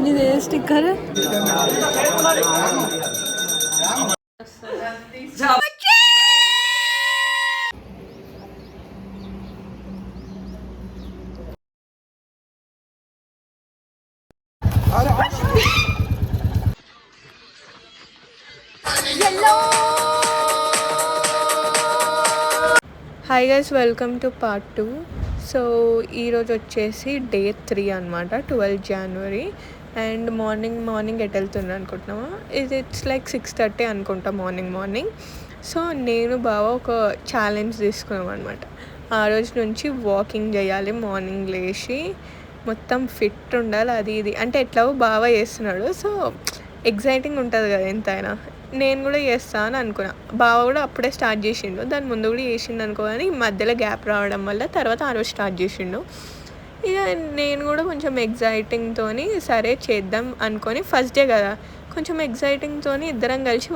ఇది sticker hi guys, welcome to part 2. So ఈరోజు వచ్చేసి డే 3 అనమాట, 12 జనవరి. అండ్ మార్నింగ్ ఎటు వెళ్తున్నా అనుకుంటున్నావా? ఇట్స్ లైక్ 6:30 అనుకుంటా మార్నింగ్. సో నేను బావ ఒక ఛాలెంజ్ తీసుకున్నాం అనమాట. ఆ రోజు నుంచి వాకింగ్ చేయాలి, మార్నింగ్ లేచి మొత్తం ఫిట్ ఉండాలి, అది ఇది అంటే ఎట్లాగో బావ చేస్తున్నాడు. సో ఎగ్జైటింగ్ ఉంటుంది కదా ఎంతైనా. నేను కూడా చేస్తా అని అనుకున్నా. బావ కూడా అప్పుడే స్టార్ట్ చేసిండు, దాని ముందు కూడా చేసిండు అనుకో, కానీ మధ్యలో గ్యాప్ రావడం వల్ల తర్వాత ఆ రోజు స్టార్ట్ చేసిండు. ఇక నేను కూడా కొంచెం ఎగ్జైటింగ్తో సరే చేద్దాం అనుకొని, ఫస్ట్ డే కదా కొంచెం ఎగ్జైటింగ్తో ఇద్దరం కలిసి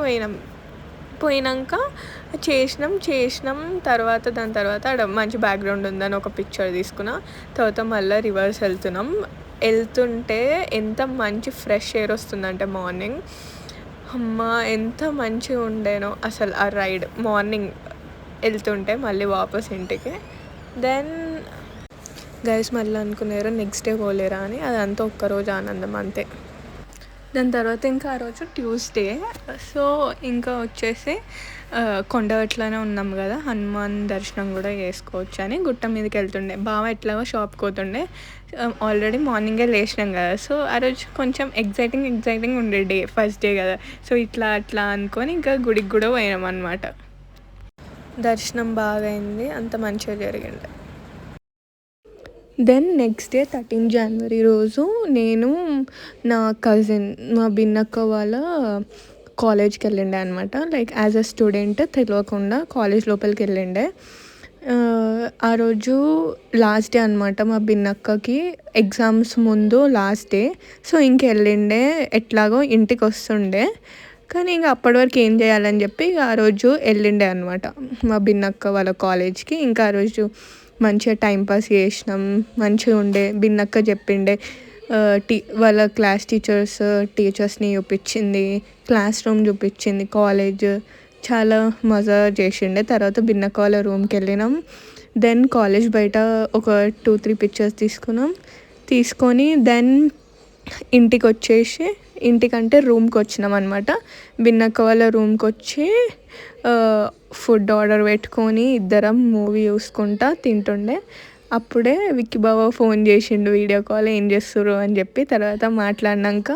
పోయినాక చేసినాం. దాని తర్వాత అక్కడ మంచి బ్యాక్గ్రౌండ్ ఉందని ఒక పిక్చర్ తీసుకున్నా. తర్వాత మళ్ళీ రివర్స్ వెళ్తుంటే ఎంత మంచి ఫ్రెష్ ఎయిర్ వస్తుందంటే మార్నింగ్, అమ్మ ఎంత మంచిగా ఉండేనో అసలు ఆ రైడ్. మార్నింగ్ వెళ్తుంటే మళ్ళీ వాపస్ ఇంటికి. దెన్ గైస్ మళ్ళీ అనుకున్నారు నెక్స్ట్ డే పోలేరా అని. అదంతా ఒక్కరోజు ఆనందం అంతే. దాని తర్వాత ఇంకా ఆ రోజు ట్యూస్డే. సో ఇంకా వచ్చేసి కొండగట్లోనే ఉన్నాం కదా, హనుమాన్ దర్శనం కూడా చేసుకోవచ్చు అని గుట్ట మీదకి వెళ్తుండే. బావ ఎట్లాగో షాప్కి పోతుండే, ఆల్రెడీ మార్నింగే లేచినాం కదా. సో ఆ రోజు కొంచెం ఎగ్జైటింగ్ ఉండే డే, ఫస్ట్ డే కదా. సో అట్లా అనుకొని ఇంకా గుడికి కూడా పోయినాం అనమాట. దర్శనం బాగా అయింది, అంత మంచిగా జరిగింది. దెన్ నెక్స్ట్ డే 13 జనవరి రోజు నేను నా కజిన్, మా బిన్నక్క వాళ్ళ కాలేజ్కి వెళ్ళిండే అనమాట. లైక్ యాజ్ అ స్టూడెంట్ తెలియకుండా కాలేజ్ లోపలికి వెళ్ళిండే. ఆ రోజు లాస్ట్ డే అనమాట, మా బిన్నక్కకి ఎగ్జామ్స్ ముందు లాస్ట్ డే. సో వెళ్ళిండే, ఎట్లాగో ఇంటికి వస్తుండే, కానీ ఇంకా అప్పటి వరకు ఏం చేయాలని చెప్పి ఆ రోజు వెళ్ళిండే అనమాట మా బిన్నక్క వాళ్ళ కాలేజ్కి. ఇంకా ఆ రోజు మంచిగా టైంపాస్ చేసినాం, మంచిగా ఉండే. బిన్నక్క చెప్పిండే వాళ్ళ క్లాస్ టీచర్స్ని చూపించింది, క్లాస్ రూమ్ చూపించింది, కాలేజ్ చాలా మజా చేసిండే. తర్వాత బిన్నక్క వాళ్ళ రూమ్కి వెళ్ళినాం. దెన్ కాలేజ్ బయట ఒక 2-3 పిక్చర్స్ తీసుకొని దెన్ ఇంటికంటే రూమ్కి వచ్చినాం అనమాట. బిన్నక్క వాళ్ళ రూమ్కి వచ్చి ఫుడ్ ఆర్డర్ పెట్టుకొని ఇద్దరం మూవీ చూసుకుంటా తింటుండే. అప్పుడే విక్కీ బావ ఫోన్ చేసిండు, వీడియో కాల్, ఏం చేస్తుర్రు అని చెప్పి. తర్వాత మాట్లాడినాక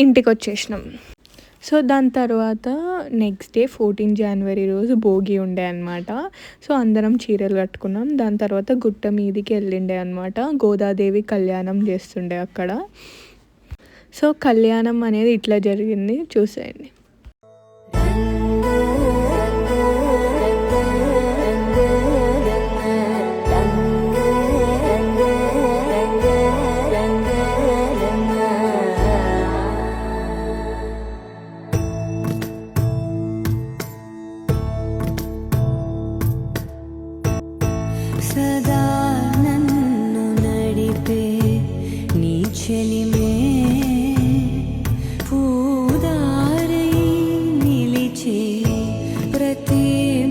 ఇంటికి వచ్చేసినాం. సో దాని తర్వాత నెక్స్ట్ డే 14 జనవరి రోజు భోగి ఉండే అనమాట. సో అందరం చీరలు కట్టుకున్నాం. దాని తర్వాత గుట్ట మీదికి వెళ్ళిండే అనమాట. గోదాదేవి కళ్యాణం చేస్తుండే అక్కడ. సో కళ్యాణం అనేది ఇట్లా జరిగింది, చూసేయండి. సదా నన్ను నడిపే నీ చెలిమే పూదారై నిలిచే ప్రతి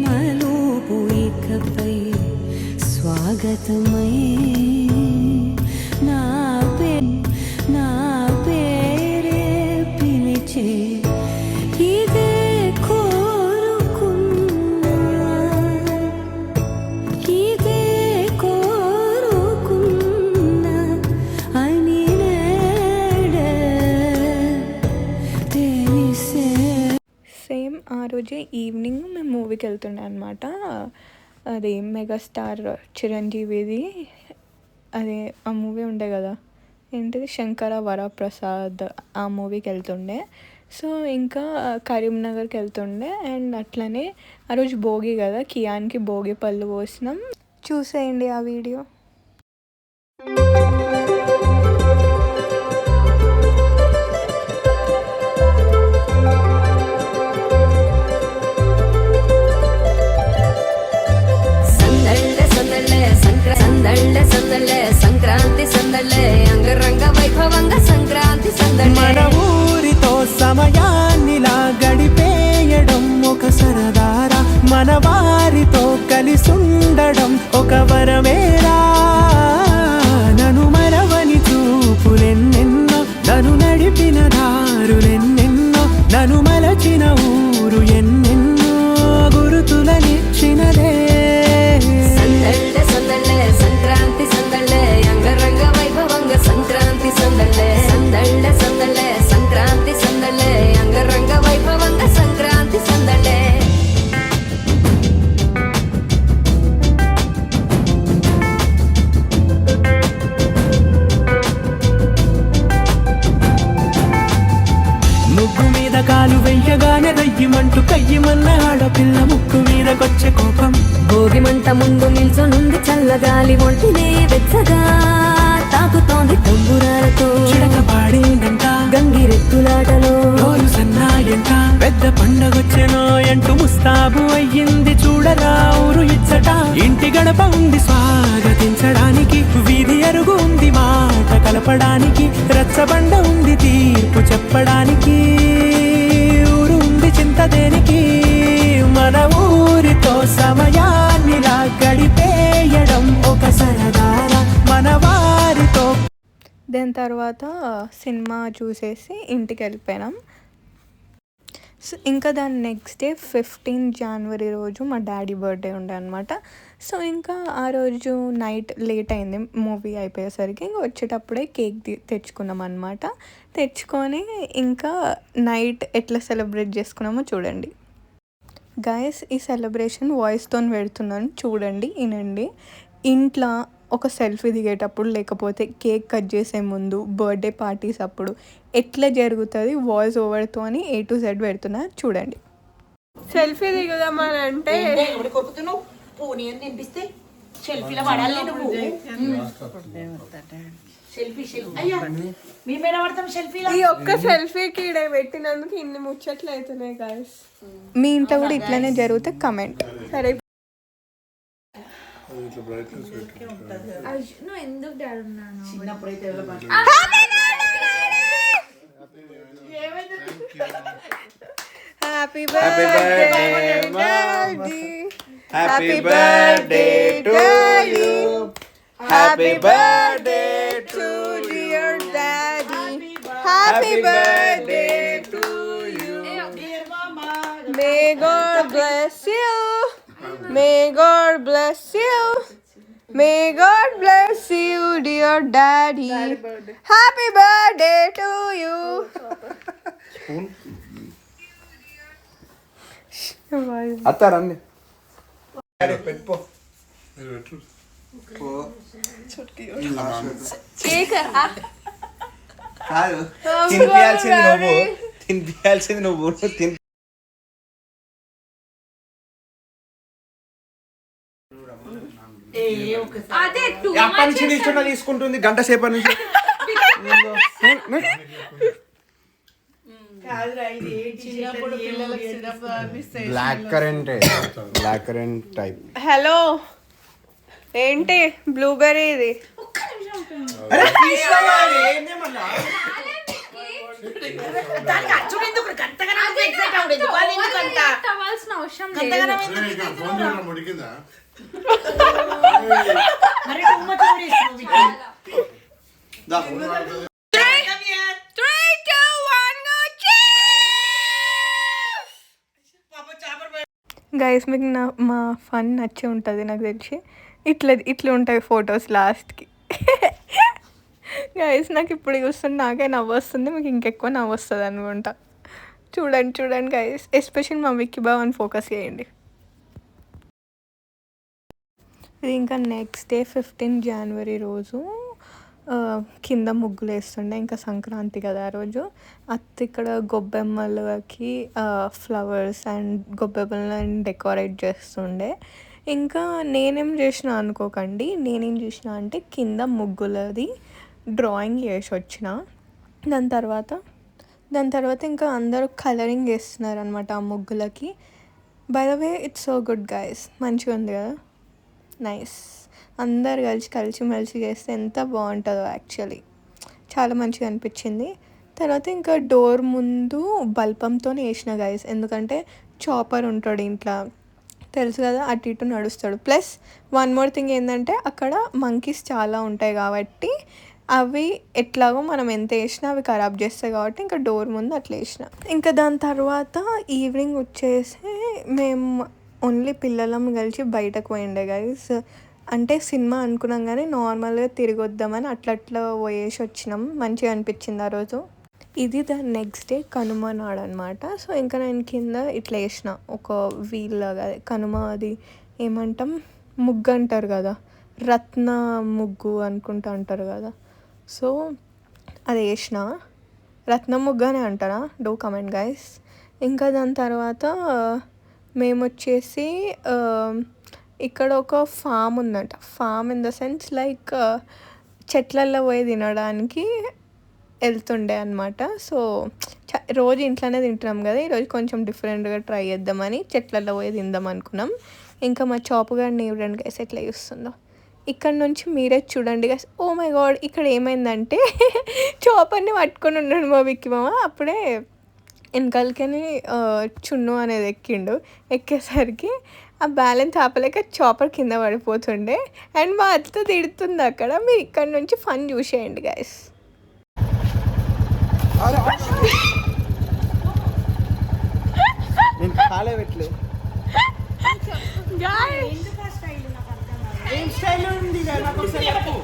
మలుపు ఇకపై స్వాగతమై నా పేరే పిలిచే ఇదే ఆ రోజే ఈవినింగ్ మేము మూవీకి వెళ్తుండే అనమాట. అది మెగాస్టార్ చిరంజీవిది, అదే ఆ మూవీ ఉండే కదా, ఏంటిది, శంకర వరప్రసాద్, ఆ మూవీకి వెళ్తుండే. సో ఇంకా కరీంనగర్కి వెళ్తుండే. అండ్ అట్లనే ఆ రోజు భోగి కదా, కియాన్కి భోగి పళ్ళు పోసినాం. చూసేయండి ఆ వీడియో. సంక్రాంతి సందళ్ళే అంగరంగ వైభవంగా సంక్రాంతి నన్ను నడిపిన దారులెన్నెన్నో నన్ను మలచిన ఊరు ఎన్నెన్నో గురుతులనిచ్చినదే సందళ్ళే సందళ్ళే సంక్రాంతి సందళ్ళే అంగరంగ వైభవంగ సంక్రాంతి సందళ్ళే సందళ్ళే సందళ్ళే సంక్రాంతి సందళ్ళే అంగరంగ వైభవంగ సంక్రాంతి సందళ్ళే ముగ్గు మీద కాలు వెయ్యగానే దయ్యమంటూ కయ్యమన్న ఆడపిల్ల ముక్కు మీదకొచ్చే కోపం భోగి మంట ముందు నిల్చొనుంది చల్లగాలి ఒంటినే వెచ్చగా తాకుతోంది తంబురాలతో చిడక పాడేందంట గంగిరెత్తులాటలో డోలు సన్నాయంట పెద్ద పండగొచ్చెనో అంటూ ముస్తాబు అయ్యింది చూడరా ఊరు ఇచ్చట ఇంటి గడప ఉంది స్వాగతించడానికి వీధి అరుగు ఉంది మాట కలపడానికి రచ్చబండ ఉంది తీర్పు చెప్పడానికి ఊరు ఉంది చింత దేనికి మన ఊరితో సమయాన్నిలా గడిపేయడం ఒక సరదారా మన వారితో. దాని తర్వాత సినిమా చూసేసి ఇంటికి వెళ్ళిపోయినాం. సో ఇంకా దాని నెక్స్ట్ డే 15 జనవరి రోజు మా డాడీ బర్త్డే ఉండే అనమాట. సో ఇంకా ఆ రోజు నైట్ లేట్ అయింది మూవీ అయిపోయేసరికి. ఇంకా వచ్చేటప్పుడే కేక్ తెచ్చుకున్నాం అనమాట. తెచ్చుకొని ఇంకా నైట్ ఎట్లా సెలబ్రేట్ చేసుకున్నామో చూడండి గైస్. ఈ సెలబ్రేషన్ వాయిస్తో పెడుతున్నాను, చూడండి, వినండి. ఇంట్లో ఒక సెల్ఫీ దిగేటప్పుడు లేకపోతే కేక్ కట్ చేసే ముందు బర్త్డే పార్టీస్ అప్పుడు ఎట్లా జరుగుతుంది వాయిస్ ఓవర్తో అని A to Z పెడుతున్నా చూడండి. సెల్ఫీ దిగుదామని అంటే ఈ ఒక్క సెల్ఫీకి ఈడ పెట్టినందుకు ఇన్ని ముచ్చట్లు అవుతున్నాయి గాయస్. మీ ఇంట్లో కూడా ఇట్లానే జరిగితే కమెంట్. సరే ఎందుకు డాడీ ఉన్నాను happy birthday daddy, happy birthday daddy, happy birthday to dear daddy, happy birthday to you. May God bless you, may God bless you, may God bless you dear daddy, happy birthday to you. అత్తారండి కాదు తినిపించాల్సింది నువ్వు అప్పటి నుంచి నిల్చున్నా తీసుకుంటుంది గంట సేపటి నుంచి. Black currant type. హలో ఏంటి బ్లూబెర్రీ ఇది? గైస్ మీకు మా ఫన్ నచ్చి ఉంటుంది నాకు తెలిసి. ఇట్లా ఉంటాయి ఫొటోస్ లాస్ట్కి. గైస్ నాకు ఇప్పుడు చూస్తుంటే నాకే నవ్వు వస్తుంది, మీకు ఇంకెక్కువ నవ్వు వస్తుంది అనుకుంటా. చూడండి గైస్, ఎస్పెషల్ మా విక్కీ బావని ఫోకస్ చేయండి. ఇది ఇంకా నెక్స్ట్ డే 15 జనవరి రోజు కింద ముగ్గులు వేస్తుండే. ఇంకా సంక్రాంతి కదా ఆ రోజు. ఇక్కడ గొబ్బెమ్మలకి ఫ్లవర్స్ అండ్ గొబ్బెమ్మలను డెకరేట్ చేస్తుండే. ఇంకా నేనేం చేసిన అనుకోకండి, నేనేం చేసిన అంటే కింద ముగ్గులది డ్రాయింగ్ చేసి వచ్చిన. దాని తర్వాత ఇంకా అందరూ కలరింగ్ వేస్తున్నారు అనమాట ఆ ముగ్గులకి. By the way it's so good guys, మంచిగా ఉంది కదా, నైస్. అందరు కలిసిమెలిసి చేస్తే ఎంత బాగుంటుందో యాక్చువల్లీ, చాలా మంచిగా అనిపించింది. తర్వాత ఇంకా డోర్ ముందు బల్పంతో వేసిన గైస్, ఎందుకంటే చాపర్ ఉంటాడు ఇంట్లో తెలుసు కదా, అటు ఇటు నడుస్తాడు. ప్లస్ వన్ మోర్ థింగ్ ఏంటంటే అక్కడ మంకీస్ చాలా ఉంటాయి కాబట్టి అవి ఎట్లాగో మనం ఎంత వేసినా అవి ఖరాబ్ చేస్తాయి కాబట్టి ఇంకా డోర్ ముందు అట్లా వేసిన. ఇంకా దాని తర్వాత ఈవినింగ్ వచ్చేసి మేము ఓన్లీ పిల్లలం కలిసి బయటకు పోయిండే గైస్. అంటే సినిమా అనుకున్నాం కానీ నార్మల్గా తిరిగి వద్దామని అట్లా పోయేసి వచ్చినాం. మంచిగా అనిపించింది ఆ రోజు. ఇది ద నెక్స్ట్ డే కనుమ నాడు అనమాట. సో ఇంకా నేను కింద ఇట్లా వేసిన ఒక వీల్ లాగా, కనుమ అది ఏమంటాం, ముగ్గు అంటారు కదా, రత్న ముగ్గు అనుకుంటా అంటారు కదా. సో అది వేసిన. రత్న ముగ్గు అని అంటారా? Do comment guys. ఇంకా దాని తర్వాత మేము వచ్చేసి ఇక్కడ ఒక ఫామ్ ఉందంట. Farm in the sense like చెట్లల్లో పోయి తినడానికి వెళ్తుండే అనమాట. సో రోజు ఇంట్లోనే తింటున్నాం కదా, ఈరోజు కొంచెం డిఫరెంట్గా ట్రై చేద్దామని చెట్లలో పోయి తిందాం అనుకున్నాం. ఇంకా మా చాపు గారిని చూడండి గైస్ ఎట్లా చూస్తుందో. ఇక్కడ నుంచి మీరే చూడండి గైస్. ఓ మై గాడ్, ఇక్కడ ఏమైందంటే చాపర్ని పట్టుకొని ఉన్నాడు మా విక్కి మామ. అప్పుడే వెనకాలకని చున్ను అనేది ఎక్కిండు. ఎక్కేసరికి ఆ బ్యాలెన్స్ ఆపలేక చాపర్ కింద పడిపోతుండే. అండ్ మా అత్తతో తిడుతుంది అక్కడ. మీరు ఇక్కడ నుంచి ఫన్ చూసేయండి గైస్. నేను కాలే పెట్టలే. ఏం స్టైల్ ఉంది నాకు ఒకసారి చెప్పు.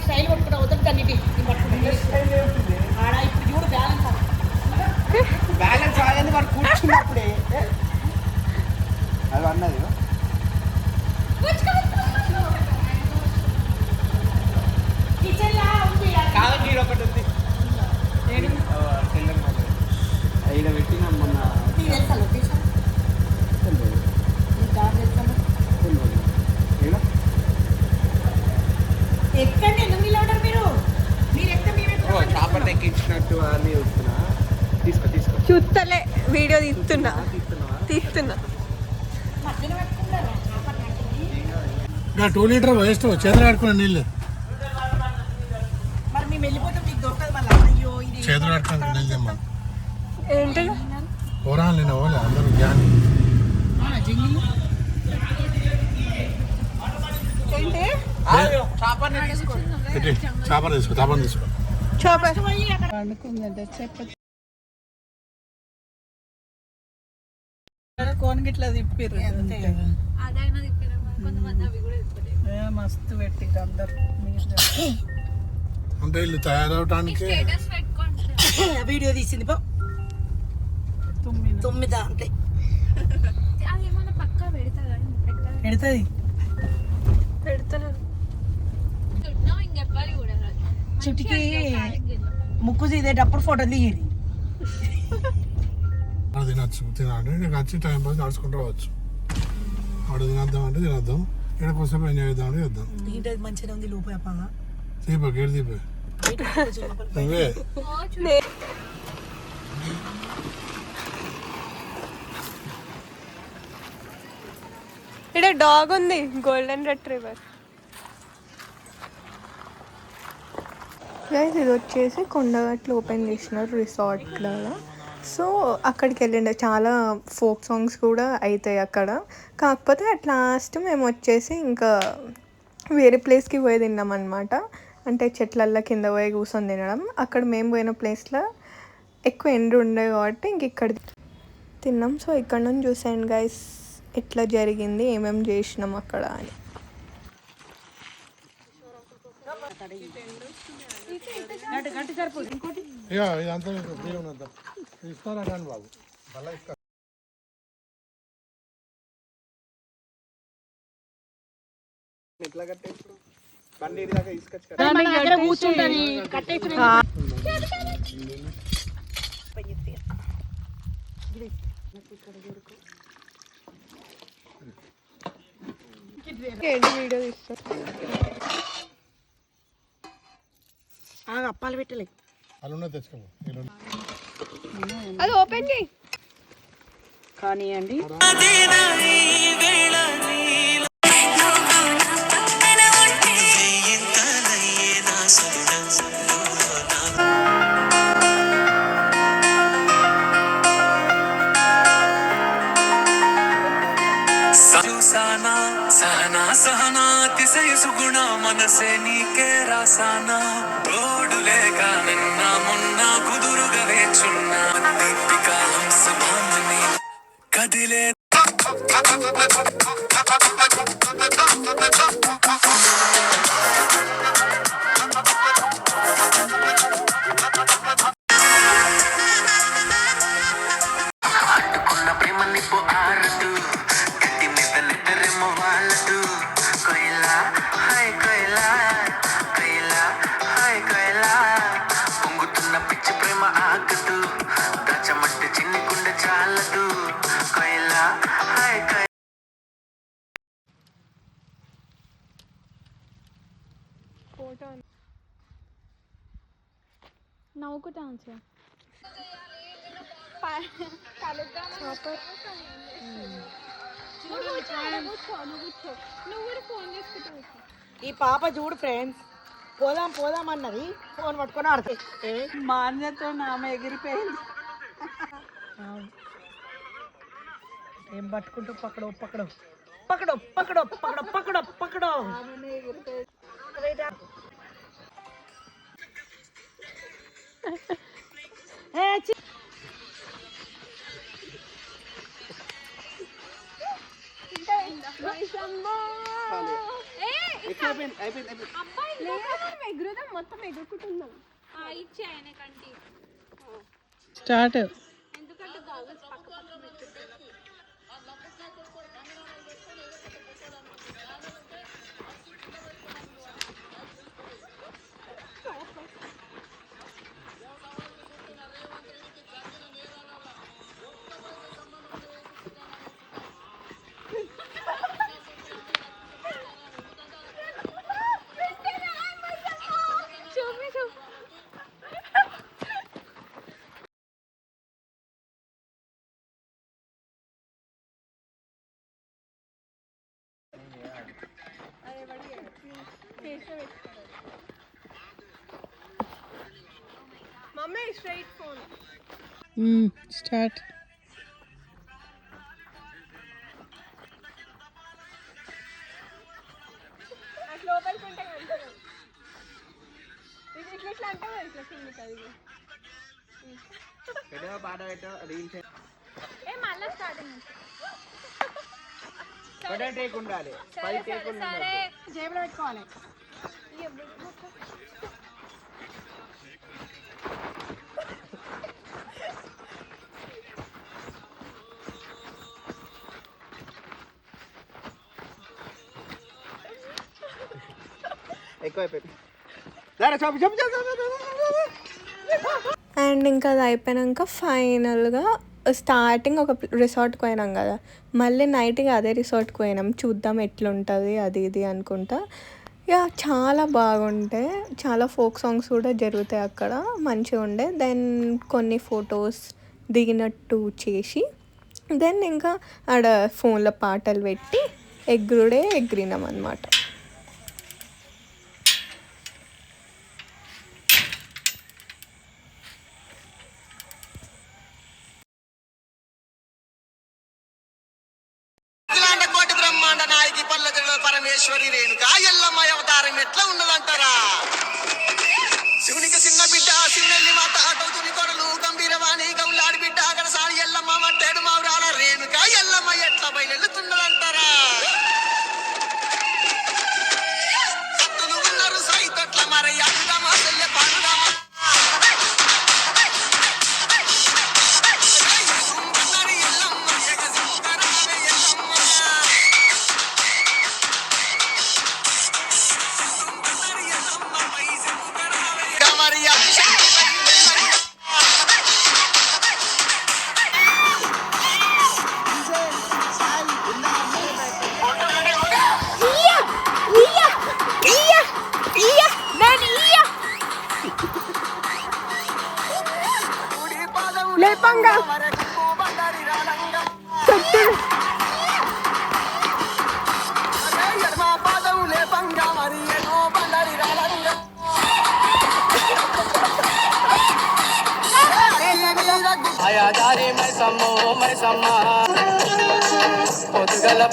స్టైల్ పట్టుకున్నా వద్దు దాన్ని ఇప్పుడు బ్యాలెన్స్ ఆగంది వాడు కూర్చున్నప్పుడే అది అన్నది. కాదు ఒకటి ఉంది ఐడ పెట్టిన మొన్న ఎక్కండి, ఎందుకు నిలబడరు మీరు? మీరు ఎక్కడ చాపర్ ఎక్కించినట్టు అని చూస్తున్నా. తీసుకో చూస్తలే, వీడియో తీస్తున్నా. మధ్యలో పెట్టుకుంటారా? 2 లీటర్ వేస్ట్ చేతులు ఆడుకునే నీళ్ళు. మరి మేము వెళ్ళిపోతాం, మీకు దొరకదు మళ్ళీ. అయ్యో ఇది చేతులు ఆడుకునే నీళ్ళు తెమ్మని ఏంటి ఓరాలు నేను పోలే అందరూ జ్ఞాని. ఏంటి చేపలు తీసుకో. చాపర్ కోన్ గిట్లా తిప్పిర్రు. మస్తు పెట్టి అందరు అంటే వీళ్ళు తయారవటానికి వీడియో తీసింది. 9 అంటే పెడుతుంది. చుట్టికి ముక్కు తీసేటప్పుడు ఫోటో దిగిరి. తినచ్చు తినాలి. నీకు వచ్చి టైం పాస్ నడుచుకుంటూ రావచ్చు. ఆడ తినద్దాం అంటే తినద్దాం, ఇక్కడ కోసం ఎంజాయ్ చేద్దాం అంటే చేద్దాం. దీంట్లో మంచిగా ఉంది. లోపల దీపా గేట్ దీపే నువ్వే ఇక్కడ డాగ్ ఉంది, గోల్డెన్ రెట్రీవర్. గైస్ ఇది వచ్చేసి కొండగట్లు ఓపెన్ చేసినారు రిసార్ట్ లాగా. సో అక్కడికి వెళ్ళిండే చాలా ఫోక్ సాంగ్స్ కూడా అవుతాయి అక్కడ. కాకపోతే అట్ లాస్ట్ మేము వచ్చేసి ఇంకా వేరే ప్లేస్కి పోయి తిన్నాం అనమాట. అంటే చెట్లల్లో కింద పోయి కూర్చొని తినడం. అక్కడ మేము పోయిన ప్లేస్లో ఎక్కువ ఎండ ఉండే కాబట్టి ఇంక ఇక్కడ తిన్నాం. సో ఇక్కడ నుంచి చూసాను గైస్ ఎట్లా జరిగింది, ఏమేమి చేసినాం అక్కడ అని. ఇదంతా ఇస్తారా కానీ బాబు మళ్ళీ ఇస్తా. ఎట్లా కట్టే ఇప్పుడు బండి దాకా తీసుకొచ్చి కూర్చుంటది వీడియో తీస్తా. అప్పాలు పెట్టలే. అలా తెచ్చుకో. అది ఓపెన్ చేయి కానీ అండి చూసానా సహనా సహనా అతిశయ సుగుణ మనసే నీకే రాసానా తోడు లేక నిన్న మొన్న కుదురుగా వేచున్నా దీపిక హంసమాని కదిలే ప్రేమ నిప్పు ఆరదు గట్టి మీద నిద్రేమో వాళ్ళదు కొయిలా హాయ్ కొయిలా కొయిలా హాయ్ కొయిలా పొంగుతున్న పిచ్చి ప్రేమ ఆగదు దాచమంటే చిన్ని గుండె చాలదు కొయిలా హాయ్ కొయిలా. నవ్వుకుంటా ఉంచా నువ్వు కూడా ఫోన్ చేసుకుంటా ఈ పాప చూడు ఫ్రెండ్స్, పోదాం పోదాం అన్నది, ఫోన్ పట్టుకొని ఆడుతుంది. మాన్యతో ఆమె ఎగిరిపోయింది. ఏం పట్టుకుంటూ పక్కడో పక్కడో పక్కడో పక్కడో పక్కడో పక్కడో పక్కడో ఎగురుదాం, మొత్తం ఎగురుకుంటున్నాం. ఇచ్చి ఆయన కంటి స్టార్ట్. ఎందుకంటే గాగల్స్ పక్క పక్కన పెట్టుకుంటాం. Mummy straight phone start. అట్లా లోపలికి ఉంటే వెళ్తాను. ఇట్లా ఇట్లా అంటే ఇట్లా కిందికి అది ఏ మళ్ళా స్టార్టింగ్ ఉండాలి. సరే జేబులో పెట్టుకోవాలి. అండ్ ఇంకా అది అయిపోయాక ఫైనల్గా స్టార్టింగ్ ఒక రిసార్ట్కి పోయినాం కదా, మళ్ళీ నైట్గా అదే రిసార్ట్కి పోయినాం, చూద్దాం ఎట్లుంటుంది అది ఇది అనుకుంటా. యా చాలా బాగుంటాయి, చాలా ఫోక్ సాంగ్స్ కూడా జరుగుతాయి అక్కడ, మంచిగా ఉండే. దెన్ కొన్ని ఫొటోస్ దిగినట్టు చేసి దెన్ ఇంకా ఆడ ఫోన్లో పాటలు పెట్టి ఎగిరినాం అన్నమాట. కోటి బ్రహ్మాండ నాయకి పల్లెటూరులో పరమేశ్వరి రేణుక ఎల్లమ్మ అవతారం ఎట్లా ఉన్నదంటారా? శివునికి చిన్న బిడ్డ శివునెల్లి మాత కౌతుని కొడలు గంభీరవాణి గౌలాడి బిడ్డ గడసాని ఎల్లమ్మ మట్టేడు మావురాల రేణుక ఎల్లమ్మ ఎట్లా బయలుతున్నదంటారా? సత్తులు ఉన్నారు సైతొట్ల మరయ్య అడుగమా చెల్లె పాడుదామా లేపంగా आया दारी मैं सम्मा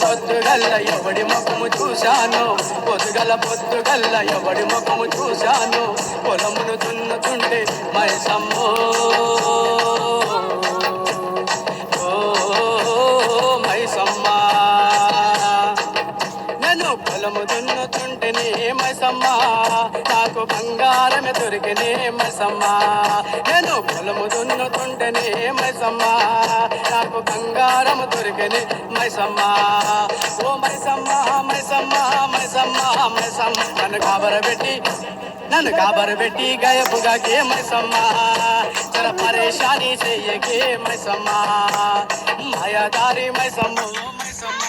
పొద్దుగల్ల ఎవడి ముఖము చూశాను పొద్దుగల్ల ఎవడి ముఖము చూశాను పొలమును దున్నుతుంటే మైసమ్మో ఓ మైసమ్మ నేను పొలము దున్నుతుంటేనే మైసమ్మ నాకు బంగారమే దొరికినే మైసమ్మ నేను పొలము దున్నుతుంటేనే మైసమ్మ నాకు బంగారము దొరికినే మైసమ్మ ఓ మైసమ్మ మైసమ్మ మైసమ్మ మైసమ్మ నన్ను కాబరబెట్టి గయపుగాకే మైసమ్మ జర పరేషాని చెయ్యకే మైసమ్మ మాయాదారి మైసమ్మ మైసమ్మ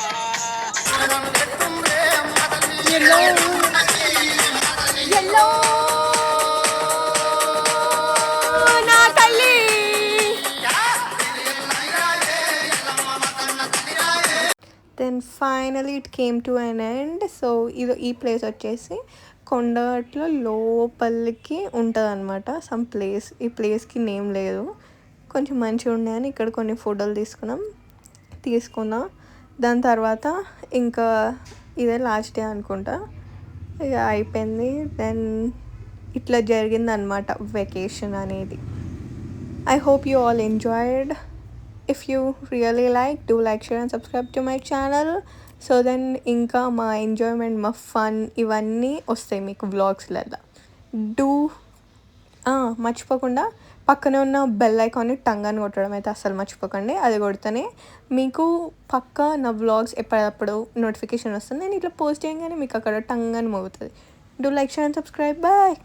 నా తల్లి then finally it came to an end. So ఈ ప్లేస్ వచ్చేసి కొండగట్లో లోపలికి ఉంటుంది అనమాట. సమ్ ప్లేస్, ఈ ప్లేస్కి నేమ్ లేదు, కొంచెం మంచిగా ఉండే అని ఇక్కడ కొన్ని ఫోటోలు తీసుకున్నా. దాని తర్వాత ఇంకా ఇదే లాస్ట్ డే అనుకుంటా, ఇక అయిపోయింది. దెన్ ఇట్లా జరిగిందనమాట వెకేషన్ అనేది. I hope you all enjoyed. If you really like, do like, share and subscribe to my channel. So then ఇంకా మా ఎంజాయ్మెంట్, మా ఫన్ ఇవన్నీ వస్తాయి మీకు వ్లాగ్స్లలో. మర్చిపోకుండా పక్కనే ఉన్న బెల్ ఐకాన్ని టంగ్ అని కొట్టడం అయితే అస్సలు మర్చిపోకండి. అది కొడితేనే మీకు పక్కా నా వ్లాగ్స్ ఎప్పటికప్పుడు నోటిఫికేషన్ వస్తుంది. నేను ఇట్లా పోస్ట్ చేయగానే మీకు అక్కడ టంగ్ అని మోగుతుంది. Do like, share and subscribe. Bye.